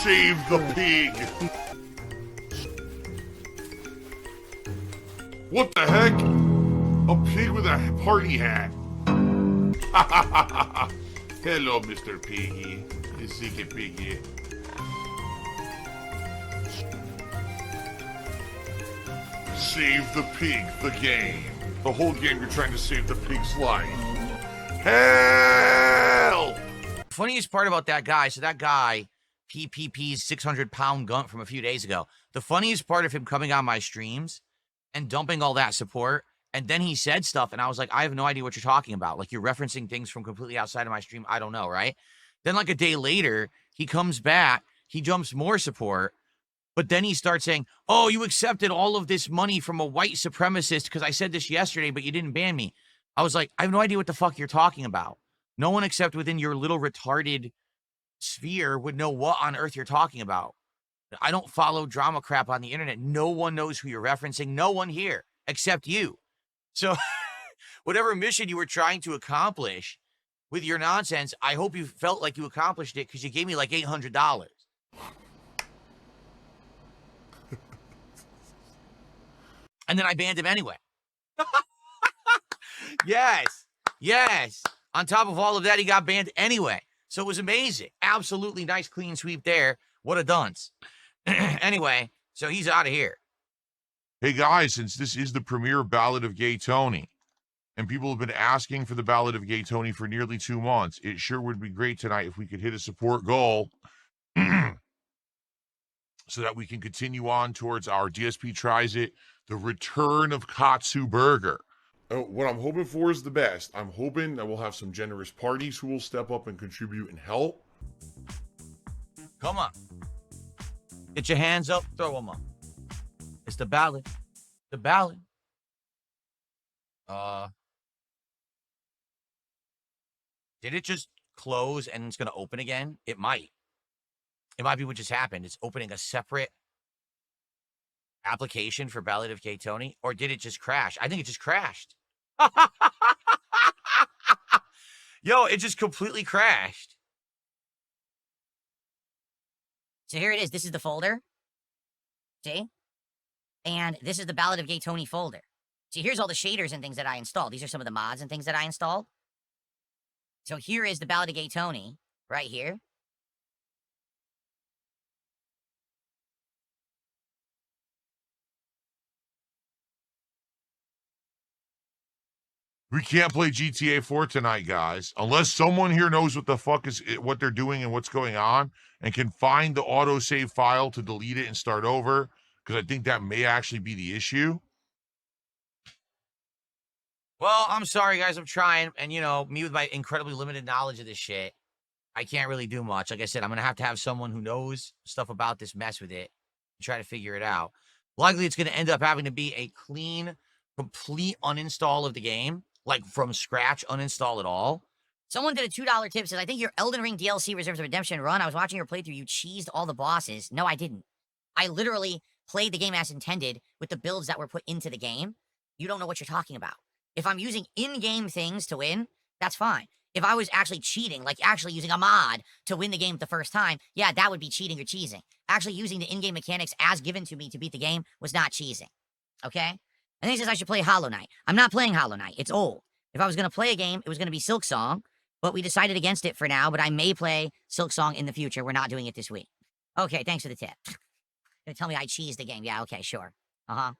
Save the pig! What the heck? A pig with a party hat. Hello, Mr. Piggy. The secret piggy. Save the pig, the game. The whole game you're trying to save the pig's life. Hell! Funniest part about that guy, so that guy, PPP's 600-pound gunt from a few days ago, the funniest part of him coming on my streams and dumping all that support, and then he said stuff, and I was like, I have no idea what you're talking about. Like, you're referencing things from completely outside of my stream. I don't know, right? Then, like, a day later, he comes back, he jumps more support, but then he starts saying, oh, you accepted all of this money from a white supremacist because I said this yesterday, but you didn't ban me. I was like, I have no idea what the fuck you're talking about. No one except within your little retarded sphere would know what on earth you're talking about. I don't follow drama crap on the internet. No one knows who you're referencing. No one here except you. So whatever mission you were trying to accomplish with your nonsense, I hope you felt like you accomplished it because you gave me like $800. And then I banned him anyway. Yes. Yes. On top of all of that, he got banned anyway. So it was amazing. Absolutely nice, clean sweep there. What a dunce. Anyway, so he's out of here. Hey guys, since this is the premiere Ballad of Gay Tony, and people have been asking for the Ballad of Gay Tony for nearly 2 months, it sure would be great tonight if we could hit a support goal so that we can continue on towards our DSP Tries It, the return of Katsu Burger. What I'm hoping for is the best. I'm hoping that we'll have some generous parties who will step up and contribute and help. Come on. Get your hands up, throw them up. It's the ballad. The ballad. Did it just close and it's going to open again? It might. It might be what just happened. It's opening a separate application for Ballad of Gay Tony. Or did it just crash? I think it just crashed. Yo, it just completely crashed. So here it is. This is the folder. See? And this is the Ballad of Gay Tony folder. See, here's all the shaders and things that I installed. These are some of the mods and things that I installed. So here is the Ballad of Gay Tony right here. We can't play GTA 4 tonight, guys, unless someone here knows what the fuck is what they're doing and what's going on and can find the autosave file to delete it and start over, because I think that may actually be the issue. Well, I'm sorry, guys. I'm trying. And, you know, me with my incredibly limited knowledge of this shit, I can't really do much. Like I said, I'm going to have someone who knows stuff about this mess with it and try to figure it out. Likely, it's going to end up having to be a clean, complete uninstall of the game. Like, from scratch, uninstall it all. Someone did a $2 tip, says, I think your Elden Ring DLC Reserves of Redemption run, I was watching your playthrough, you cheesed all the bosses. No, I didn't. I literally played the game as intended with the builds that were put into the game. You don't know what you're talking about. If I'm using in-game things to win, that's fine. If I was actually cheating, like actually using a mod to win the game the first time, yeah, that would be cheating or cheesing. Actually using the in-game mechanics as given to me to beat the game was not cheesing. Okay? And he says I should play Hollow Knight. I'm not playing Hollow Knight. It's old. If I was going to play a game, it was going to be Silk Song, but we decided against it for now, but I may play Silk Song in the future. We're not doing it this week. Okay, thanks for the tip. You're going to tell me I cheesed the game. Yeah, okay, sure. Uh-huh.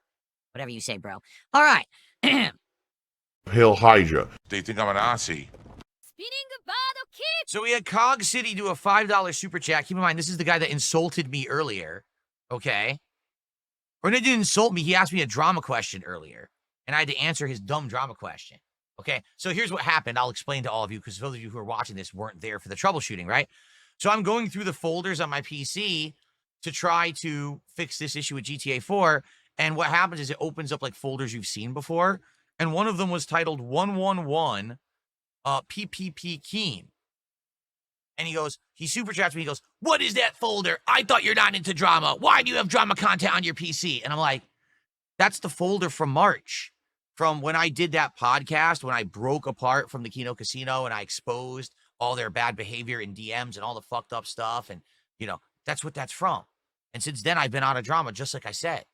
Whatever you say, bro. All right. Hail Hydra. They think I'm a Nazi. So we had Cog City do a $5 super chat. Keep in mind, this is the guy that insulted me earlier. Okay? Or he didn't insult me. He asked me a drama question earlier, and I had to answer his dumb drama question. Okay? So here's what happened. I'll explain to all of you, because those of you who are watching this weren't there for the troubleshooting, right? So I'm going through the folders on my PC to try to fix this issue with GTA 4, and what happens is it opens up like folders you've seen before, and one of them was titled 111 PPP Keem. And he super chats me, he goes, what is that folder? I thought you're not into drama. Why do you have drama content on your PC? And I'm like, that's the folder from March, from when I did that podcast, when I broke apart from the Kino Casino and I exposed all their bad behavior in DMs and all the fucked up stuff and, you know, That's what that's from. And since then, I've been out of drama, just like I said.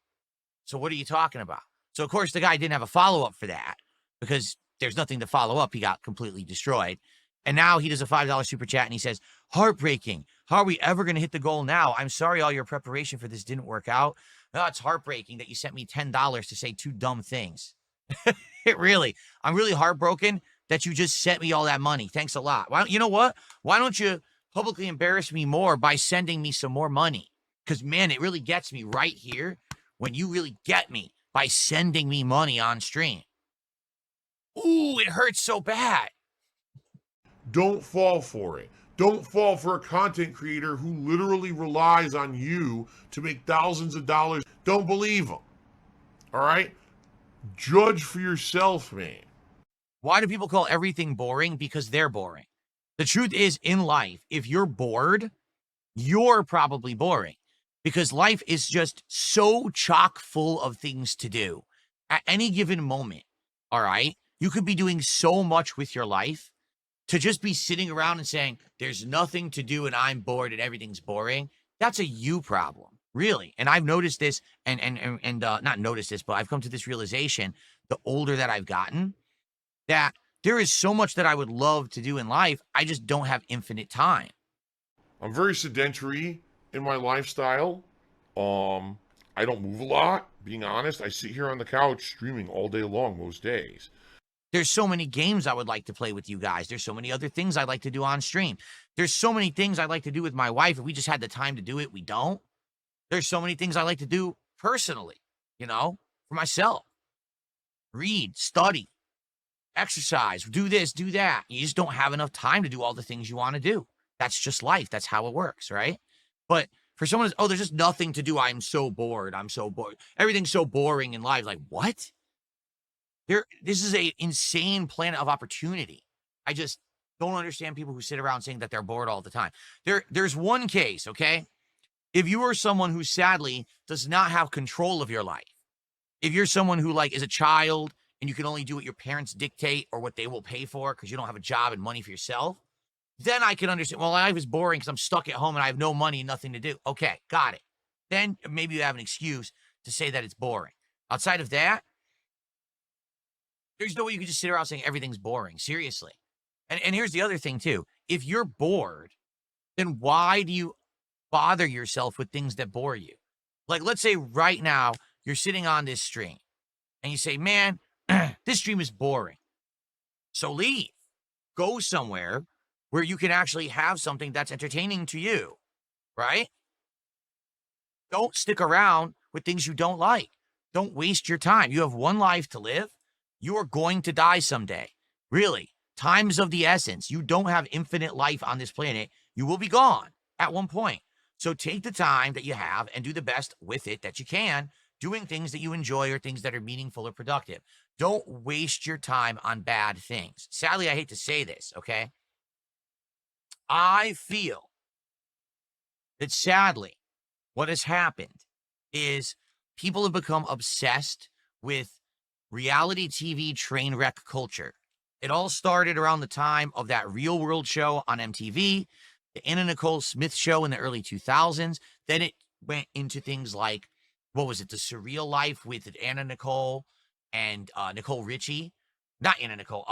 So what are you talking about? So, of course, the guy didn't have a follow-up for that because there's nothing to follow up. He got completely destroyed. And now he does a $5 super chat and he says, heartbreaking. How are we ever going to hit the goal now? I'm sorry all your preparation for this didn't work out. No, it's heartbreaking that you sent me $10 to say 2 dumb things. I'm really heartbroken that you just sent me all that money. Thanks a lot. You know what? Why don't you publicly embarrass me more by sending me some more money? Because, man, it really gets me right here when you really get me by sending me money on stream. Ooh, it hurts so bad. Don't fall for it. Don't fall for a content creator who literally relies on you to make thousands of dollars. Don't believe them. All right? Judge for yourself, man. Why do people call everything boring? Because they're boring. The truth is, in life, if you're bored, you're probably boring. Because life is just so chock full of things to do at any given moment. All right? You could be doing so much with your life. To just be sitting around and saying, there's nothing to do and I'm bored and everything's boring, that's a you problem, really. And I've noticed this and not noticed this, but I've come to this realization the older that I've gotten, that there is so much that I would love to do in life. I just don't have infinite time. I'm very sedentary in my lifestyle. I don't move a lot, being honest. I sit here on the couch streaming all day long most days. There's so many games I would like to play with you guys. There's so many other things I'd like to do on stream. There's so many things I'd like to do with my wife. If we just had the time to do it, we don't. There's so many things I like to do personally, for myself. Read, study, exercise, do this, do that. You just don't have enough time to do all the things you want to do. That's just life. That's how it works, right? But for someone who's, there's just nothing to do. I'm so bored. I'm so bored. Everything's so boring in life. Like, what? This is an insane planet of opportunity. I just don't understand people who sit around saying that they're bored all the time. There's one case, okay? If you are someone who sadly does not have control of your life, if you're someone who is a child and you can only do what your parents dictate or what they will pay for because you don't have a job and money for yourself, then I can understand, well, life is boring because I'm stuck at home and I have no money and nothing to do. Okay, got it. Then maybe you have an excuse to say that it's boring. Outside of that, there's no way you can just sit around saying everything's boring. Seriously. And here's the other thing, too. If you're bored, then why do you bother yourself with things that bore you? Like, let's say right now, you're sitting on this stream, and you say, man, this stream is boring. So leave. Go somewhere where you can actually have something that's entertaining to you, right? Don't stick around with things you don't like. Don't waste your time. You have one life to live. You are going to die someday. Really. Time is of the essence. You don't have infinite life on this planet. You will be gone at one point. So take the time that you have and do the best with it that you can, doing things that you enjoy or things that are meaningful or productive. Don't waste your time on bad things. Sadly, I hate to say this, okay? I feel that sadly, what has happened is people have become obsessed with reality TV train wreck culture. It all started around the time of that Real World show on MTV, the Anna Nicole Smith show in the early 2000s. Then it went into things like, what was it? The Surreal Life with Anna Nicole and Nicole Richie. Not Anna Nicole,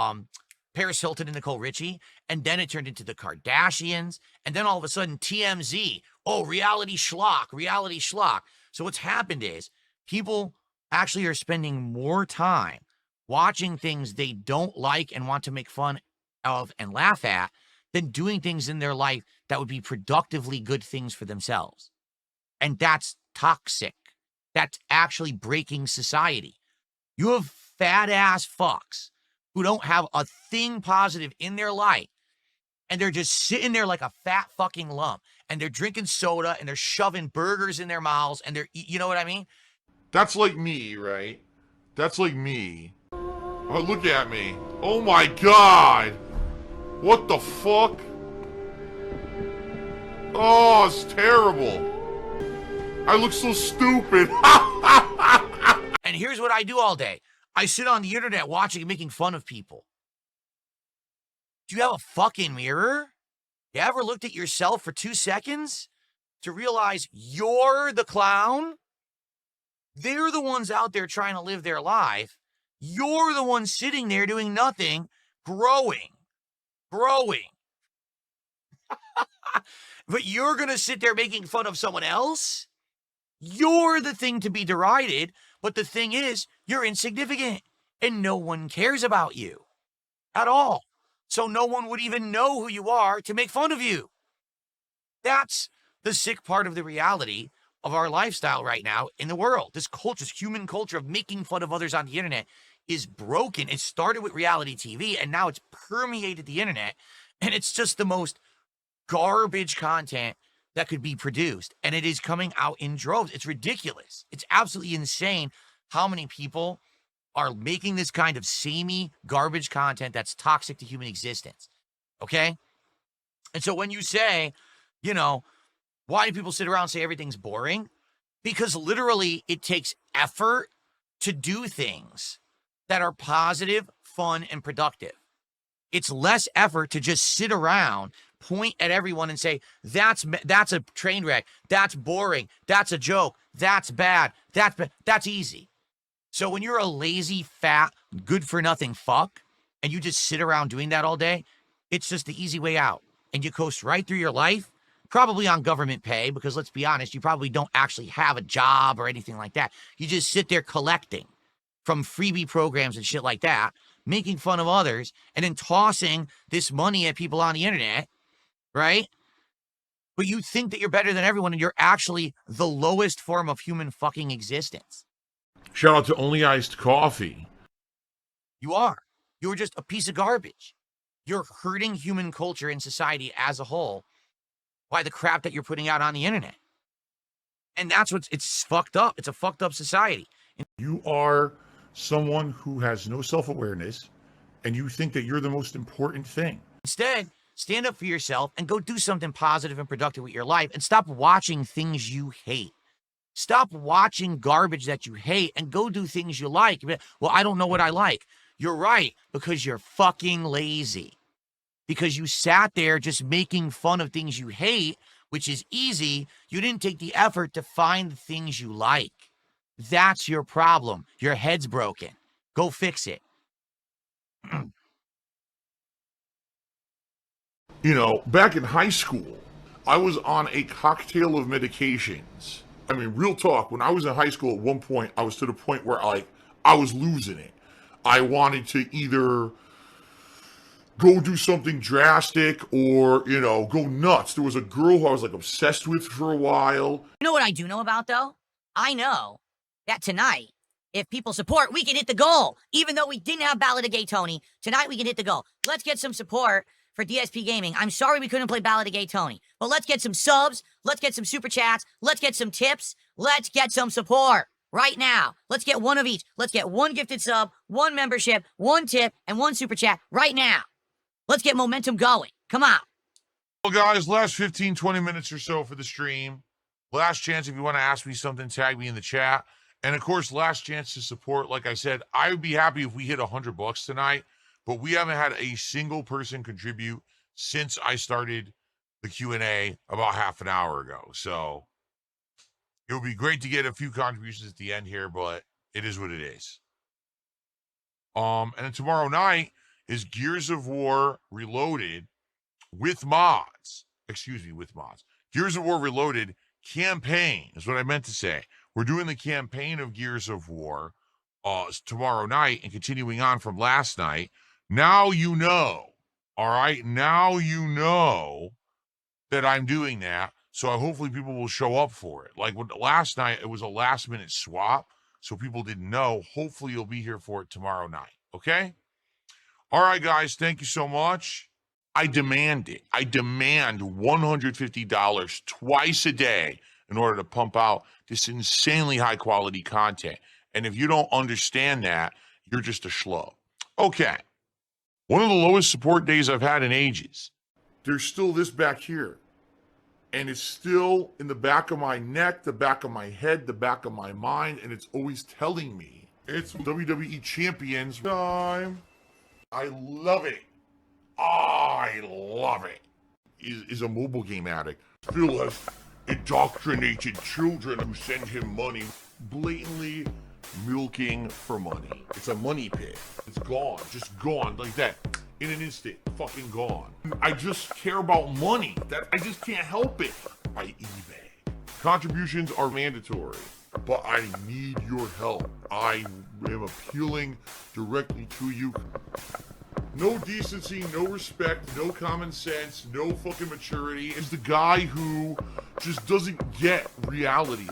Paris Hilton and Nicole Richie. And then it turned into the Kardashians. And then all of a sudden, TMZ. Oh, reality schlock. So what's happened is people actually are spending more time watching things they don't like and want to make fun of and laugh at than doing things in their life that would be productively good things for themselves. And that's toxic. That's actually breaking society. You have fat ass fucks who don't have a thing positive in their life. And they're just sitting there like a fat fucking lump. And they're drinking soda and they're shoving burgers in their mouths. And you know what I mean? That's like me, right? That's like me. Oh, look at me. Oh my god! What the fuck? Oh, it's terrible. I look so stupid. And here's what I do all day. I sit on the internet watching and making fun of people. Do you have a fucking mirror? You ever looked at yourself for 2 seconds? to realize you're the clown. They're the ones out there trying to live their life. You're the one sitting there doing nothing, growing. But you're going to sit there making fun of someone else? You're the thing to be derided, but the thing is, you're insignificant, and no one cares about you at all. So no one would even know who you are to make fun of you. That's the sick part of the reality of our lifestyle right now in the world. This culture, this human culture of making fun of others on the internet is broken. It started with reality TV, and now it's permeated the internet, and it's just the most garbage content that could be produced, and it is coming out in droves. It's ridiculous. It's absolutely insane how many people are making this kind of samey garbage content that's toxic to human existence. Okay? And so when you say, you know, why do people sit around and say everything's boring? Because literally it takes effort to do things that are positive, fun, and productive. It's less effort to just sit around, point at everyone and say, that's a train wreck, that's boring, that's a joke, that's bad, that's easy. So when you're a lazy, fat, good-for-nothing fuck, and you just sit around doing that all day, it's just the easy way out. And you coast right through your life, probably on government pay, because let's be honest, you probably don't actually have a job or anything like that. You just sit there collecting from freebie programs and shit like that, making fun of others, and then tossing this money at people on the internet, right? But you think that you're better than everyone, and you're actually the lowest form of human fucking existence. Shout out to Only Iced Coffee. You are. You're just a piece of garbage. You're hurting human culture and society as a whole by the crap that you're putting out on the internet. And that's it's fucked up. It's a fucked up society. You are someone who has no self-awareness, and you think that you're the most important thing. Instead, stand up for yourself and go do something positive and productive with your life, and stop watching things you hate. Stop watching garbage that you hate and go do things you like. Well, I don't know what I like. You're right, because you're fucking lazy. Because you sat there just making fun of things you hate, which is easy. You didn't take the effort to find the things you like. That's your problem. Your head's broken. Go fix it. You know, back in high school, I was on a cocktail of medications. I mean, real talk, when I was in high school at one point, I was to the point where I was losing it. I wanted to either go do something drastic or, you know, go nuts. There was a girl who I was like obsessed with for a while. You know what I do know about, though? I know that tonight, if people support, we can hit the goal. Even though we didn't have Ballad of Gay Tony, tonight we can hit the goal. Let's get some support for DSP Gaming. I'm sorry we couldn't play Ballad of Gay Tony, but let's get some subs, let's get some super chats, let's get some tips, let's get some support right now. Let's get one of each. Let's get one gifted sub, one membership, one tip, and one super chat right now. Let's get momentum going. Come on. Well, guys, last 15, 20 minutes or so for the stream. Last chance if you want to ask me something, tag me in the chat. And, of course, last chance to support. Like I said, I would be happy if we hit $100 tonight. But we haven't had a single person contribute since I started the Q&A about half an hour ago. So it would be great to get a few contributions at the end here, but it is what it is. And then tomorrow night is Gears of War Reloaded with mods. With mods. Gears of War Reloaded campaign is what I meant to say. We're doing the campaign of Gears of War tomorrow night and continuing on from last night. Now you know, all right? Now you know that I'm doing that, so hopefully people will show up for it. Like last night, it was a last-minute swap, so people didn't know. Hopefully you'll be here for it tomorrow night, okay? All right, guys, thank you so much. I demand it. I demand $150 twice a day in order to pump out this insanely high-quality content. And if you don't understand that, you're just a schlub. Okay. One of the lowest support days I've had in ages. There's still this back here. And it's still in the back of my neck, the back of my head, the back of my mind, and it's always telling me it's WWE Champions time. I love it. I love it. Is a mobile game addict. Still has indoctrinated children who send him money, blatantly milking for money. It's a money pit. It's gone, just gone like that. In an instant, fucking gone. I just care about money. I just can't help it. By eBay. Contributions are mandatory, but I need your help. I am appealing directly to you. No decency, no respect, no common sense, no fucking maturity. Is the guy who just doesn't get reality.